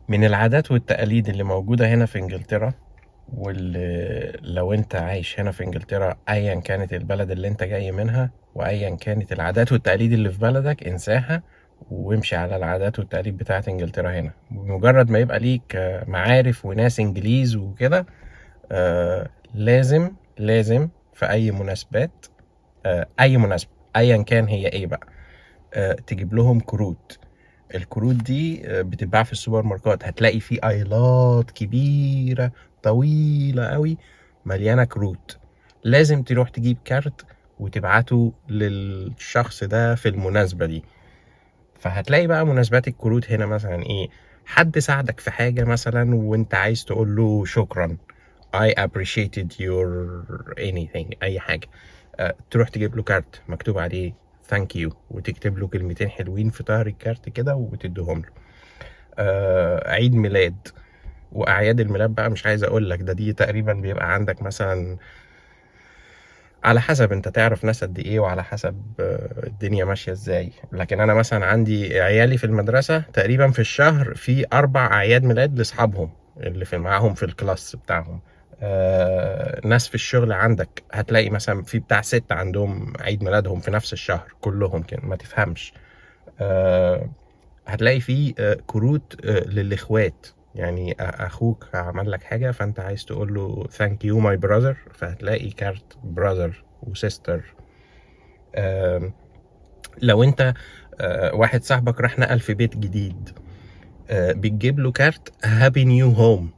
من العادات والتقاليد اللي موجودة هنا في انجلترا، واللي لو انت عايش هنا في انجلترا ايا كانت البلد اللي انت جاي منها وايا كانت العادات والتقاليد اللي في بلدك انساها وامشي على العادات والتقاليد بتاعت انجلترا هنا. بمجرد ما يبقى ليك معارف وناس انجليز وكده، لازم في اي مناسبات، اي مناسبة ايا كان هي ايه بقى، تجيب لهم كروت. الكروت دي بتتباع في السوبر ماركت، هتلاقي فيه ايلات كبيرة طويلة قوي مليانة كروت. لازم تروح تجيب كارت وتبعته للشخص ده في المناسبة دي. فهتلاقي بقى مناسبات الكروت هنا مثلا ايه؟ حد ساعدك في حاجة مثلا وانت عايز تقول له شكرا، I appreciated your anything، اي حاجة. تروح تجيب له كارت مكتوب عليه thank you وتكتب له كلمتين حلوين في ظهر الكارت كده وتديهم له. عيد ميلاد واعياد الميلاد بقى مش عايز اقول لك، دي تقريبا بيبقى عندك مثلا على حسب انت تعرف ناس قد ايه وعلى حسب الدنيا ماشيه ازاي. لكن انا مثلا عندي عيالي في المدرسه تقريبا في الشهر في 4 اعياد ميلاد لاصحابهم اللي في معاهم في الكلاس بتاعهم. ناس في الشغل عندك هتلاقي مثلا في بتاع 6 عندهم عيد ميلادهم في نفس الشهر كلهم كده، ما تفهمش. آه هتلاقي فيه كروت للاخوات، يعني اخوك عمل لك حاجه فانت عايز تقول له ثانك يو ماي براذر، فهتلاقي كارت براذر وسيستر. لو انت واحد صاحبك راح نقل في بيت جديد، بتجيب له كارت هابي نيو هوم.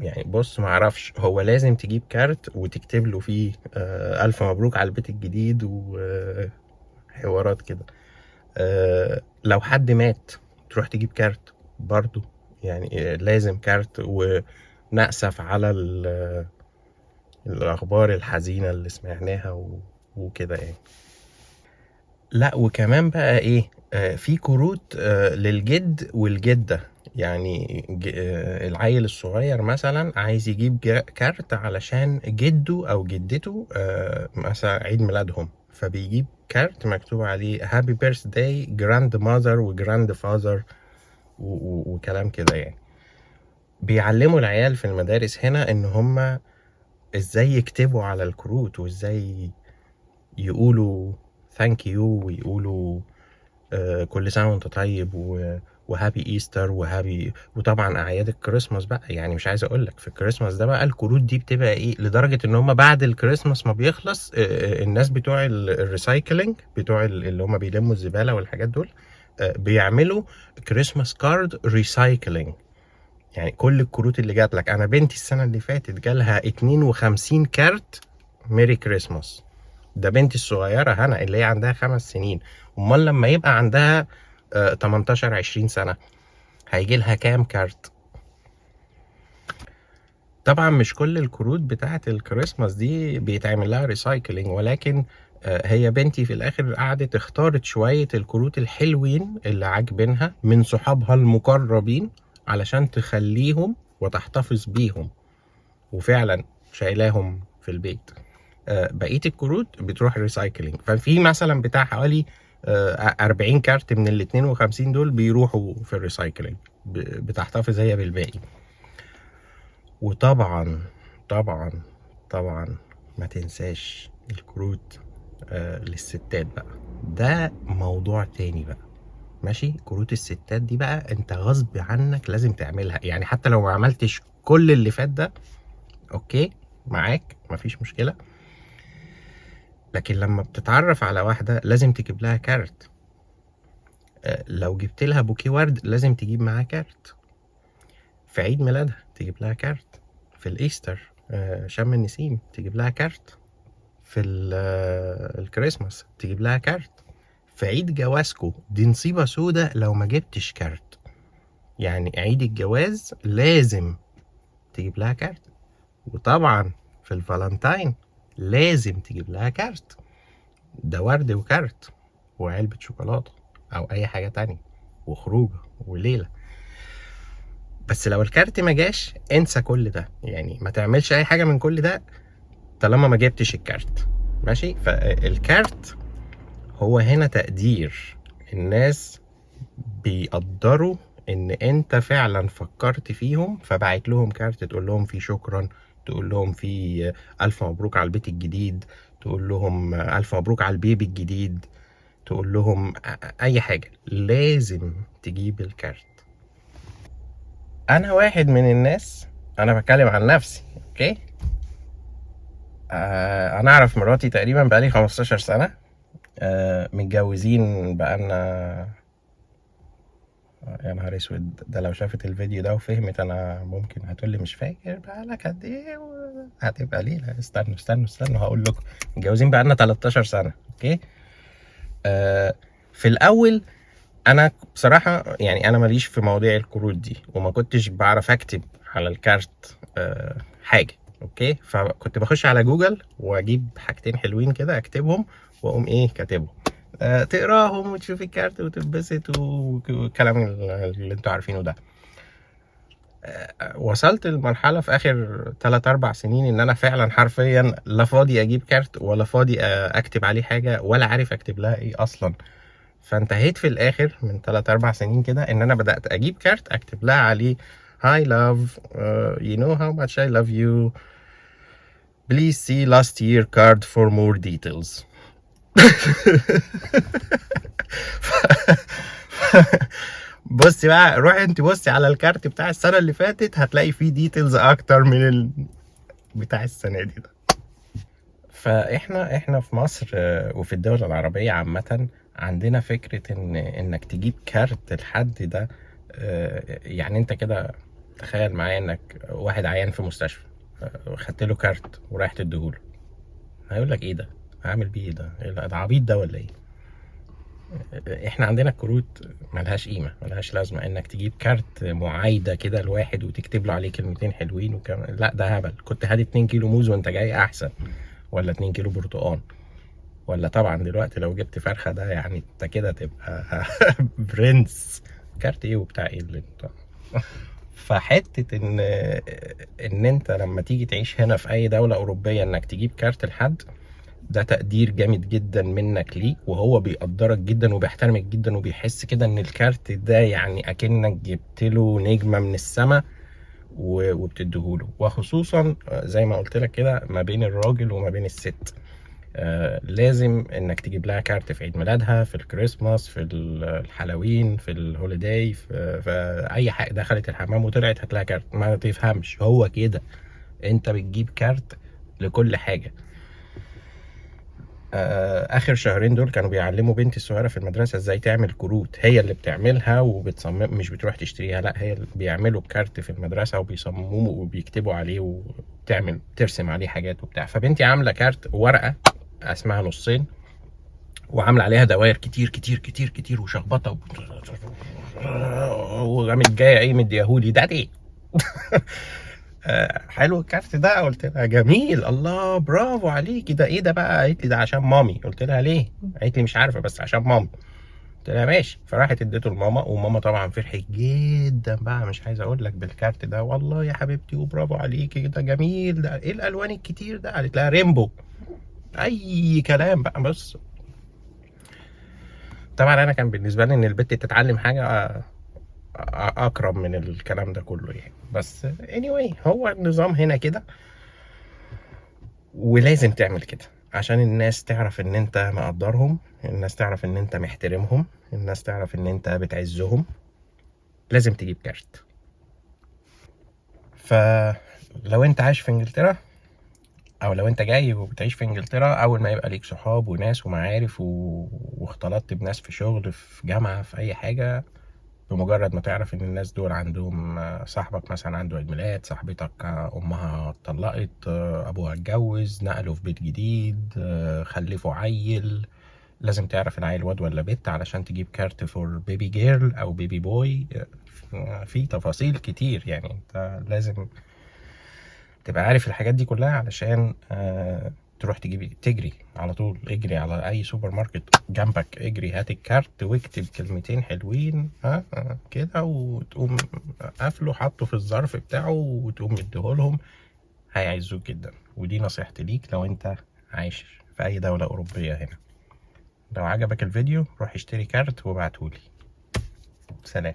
يعني بص، معرفش، هو لازم تجيب كارت وتكتب له فيه الف مبروك على البيت الجديد وحوارات كده. لو حد مات تروح تجيب كارت برضو، يعني لازم كارت ونأسف على الأخبار الحزينة اللي سمعناها وكده يعني. لا وكمان بقى ايه، في كروت للجد والجدة. يعني العيل الصغير مثلا عايز يجيب كارت علشان جده او جدته مثلا عيد ميلادهم، فبيجيب كارت مكتوب عليه هابي بيرث داي جراند ماذر وجراند فاذر وكلام كده يعني. بيعلموا العيال في المدارس هنا ان هم ازاي يكتبوا على الكروت وازاي يقولوا ثانك يو ويقولوا كل سنة وانت طيب وهابي ايستر وهابي. وطبعا اعياد الكريسماس بقى، يعني مش عايز اقول لك في الكريسماس ده بقى الكروت دي بتبقى ايه، لدرجة ان هم بعد الكريسماس ما بيخلص الناس بتوع الريسايكلينج بتوع اللي هم بيلموا الزبالة والحاجات دول بيعملوا كريسماس كارد ريسايكلينج. يعني كل الكروت اللي جات لك، انا بنتي السنة اللي فاتت جالها 52 كارت ميري كريسماس. ده بنتي الصغيرة هنا اللي هي عندها 5 سنين. امال لما يبقى عندها 18 20 سنة هيجي لها كام كارت؟ طبعا مش كل الكروت بتاعة الكريسماس دي بيتعمل لها ريسايكلينج، ولكن هي بنتي في الاخر قعدت اختارت شوية الكروت الحلوين اللي عاجبينها من صحابها المقربين علشان تخليهم وتحتفظ بيهم، وفعلا شايلاهم في البيت. بقيه الكروت بتروح ريسايكلينج، ففي مثلا بتاع حوالي 40 كارت من ال 52 دول بيروحوا في الريسايكلينج، بتحتفظ هي بالباقي. وطبعا طبعا طبعا ما تنساش الكروت للستات بقى، ده موضوع تاني بقى. ماشي، كروت الستات دي بقى انت غصب عنك لازم تعملها، يعني حتى لو ما عملتش كل اللي فات ده اوكي معاك مفيش مشكلة، لكن لما بتتعرف على واحدة لازم تجيب لها كارت. لو جبت لها بوكيه ورد لازم تجيب معاه كارت. في عيد ميلادها تجيب لها كارت. في الايستر شم النسيم تجيب لها كارت. في الكريسماس تجيب لها كارت. في عيد جوازكو دي نصيبة سودة لو ما جبتش كارت، يعني عيد الجواز لازم تجيب لها كارت. وطبعا في الفالنتاين لازم تجيب لها كارت، ده ورد وكارت وعلبة شوكولاتة أو أي حاجة تانية وخروجة وليلة. بس لو الكارت ما جاش انسى كل ده، يعني ما تعملش أي حاجة من كل ده طالما ما جبتش الكارت. ماشي، فالكارت هو هنا تقدير. الناس بيقدروا ان انت فعلا فكرت فيهم، فبعت لهم كارت تقول لهم فيه شكرا، تقول لهم فيه الف مبروك على البيت الجديد، تقول لهم الف مبروك على البيبي الجديد، تقول لهم اي حاجة، لازم تجيب الكارت. انا واحد من الناس، انا بتكلم عن نفسي، اوكي. انا اعرف مراتي تقريبا بقالي 15 سنة. متجوزين بقالنا، يا نهار اسود، ده لو شافت الفيديو ده وفهمت انا ممكن هتقولي مش فاكر بقالك قد ايه هتبقى ليلة. استنوا هقول لكم. متجوزين بقالنا 13 سنة، اوكي. في الاول انا بصراحة يعني انا ماليش في مواضيع الكروت دي، وما كنتش بعرف اكتب على الكارت حاجة، اوكي. فكنت بخش على جوجل واجيب حاجتين حلوين كده اكتبهم، واقوم ايه كاتبهم، تقراهم وتشوف الكارت وتتبسط والكلام اللي انتوا عارفينه ده. وصلت لمرحلة في اخر 3-4 سنين ان انا فعلا حرفيا لا فاضي اجيب كارت ولا فاضي اكتب عليه حاجة ولا عارف اكتب لها ايه اصلا. فانتهيت في الاخر من 3-4 سنين كده ان انا بدأت اجيب كارت اكتب لها عليه Hi love, you know how much I love you. Please see last year card for more details. بصي بقى، روحي انت بصي على الكارت بتاع السنة اللي فاتت، هتلاقي فيه ديتيلز اكتر من بتاع السنة دي ده. فاحنا في مصر وفي الدول العربية عامة عندنا فكرة انك تجيب كارت لحد ده. يعني انت كده تخيل معايا انك واحد عيان في مستشفى، خدت له كارت ورايح تديهوله، هيقول لك ايه ده؟ هعمل بيه ايه ده؟ إيه ده عبيط ده ولا ايه؟ احنا عندنا الكروت ملهاش قيمه، ملهاش لازمه انك تجيب كارت معايده كده لواحد وتكتب له عليه كلمتين حلوين وكمان، لا ده هبل. كنت هادي 2 كيلو موز وانت جاي احسن، ولا 2 كيلو برتقال، ولا طبعا دلوقتي لو جبت فرخه ده يعني انت كده تبقى برنس. كارت ايه وبتاع ايه اللي انت فحته ان انت لما تيجي تعيش هنا في اي دوله اوروبيه انك تجيب كارت لحد، ده تقدير جامد جدا منك ليه، وهو بيقدرك جدا وبيحترمك جدا وبيحس كده ان الكارت ده يعني اكنك جبت له نجمه من السماء وبتديهوله. وخصوصا زي ما قلت لك كده ما بين الراجل وما بين الست، لازم انك تجيب لها كارت في عيد ميلادها، في الكريسماس، في الحلوين، في الهوليداي، في اي حاجه، دخلت الحمام وطلعت هتلاقي كارت. ما تفهمش هو كده، انت بتجيب كارت لكل حاجه. اخر شهرين دول كانوا بيعلموا بنتي الصغيره في المدرسه ازاي تعمل كروت، هي اللي بتعملها وبتصمم، مش بتروح تشتريها، لا هي اللي بيعملوا الكارت في المدرسه وبيصمموا وبيكتبوا عليه وبتعمل ترسم عليه حاجات وبتاع. فبنتي عامله كارت ورقه اسمها نصين، وعامله عليها دوائر كتير كتير كتير كتير وشخبطه وقامت جايه ايه مديهولي ده ايه. حلو الكارت ده؟ قلت لها جميل، الله برافو عليكي، ده ايه ده بقى؟ قالت لي ده عشان مامي. قلت لها ليه؟ قالت لي مش عارفه بس عشان مامي. قلت لها ماشي. فراحت اديته لماما، وماما طبعا فرحت جدا بقى، مش عايز اقول لك بالكارت ده، والله يا حبيبتي وبرافو عليكي ده جميل، ده ايه الالوان الكتير ده؟ قالت لها ريمبو. اي كلام بقى. بص، طبعا انا كان بالنسبه لي ان البت تتعلم حاجه اقرب من الكلام ده كله يعني. بس anyway هو النظام هنا كده، ولازم تعمل كده عشان الناس تعرف ان انت مقدرهم، الناس تعرف ان انت محترمهم، الناس تعرف ان انت بتعزهم. لازم تجيب كارت. فلو انت عايش في انجلترا، او لو انت جاي وبتعيش في انجلترا، اول ما يبقى ليك صحاب وناس ومعارف واختلطت بناس في شغل، في جامعة، في اي حاجة، بمجرد ما تعرف ان الناس دول عندهم صاحبك مثلا عنده عيد ميلاد، صاحبتك امها اتطلقت، ابوها اتجوز، نقلوا في بيت جديد، خلفوا عيل، لازم تعرف العيل واد ولا بنت علشان تجيب كارت فور بيبي جيرل او بيبي بوي. في تفاصيل كتير يعني، انت لازم تبقى عارف الحاجات دي كلها علشان تروح تجري على طول، اجري على اي سوبر ماركت جنبك، اجري هات الكارت واكتب كلمتين حلوين كده، وتقوم قافله حاطه في الظرف بتاعه وتقوم مديهولهم، هيعزوك جدا. ودي نصيحتي ليك لو انت عايش في اي دولة اوروبية هنا. لو عجبك الفيديو روح اشتري كارت وابعتهولي. سلام.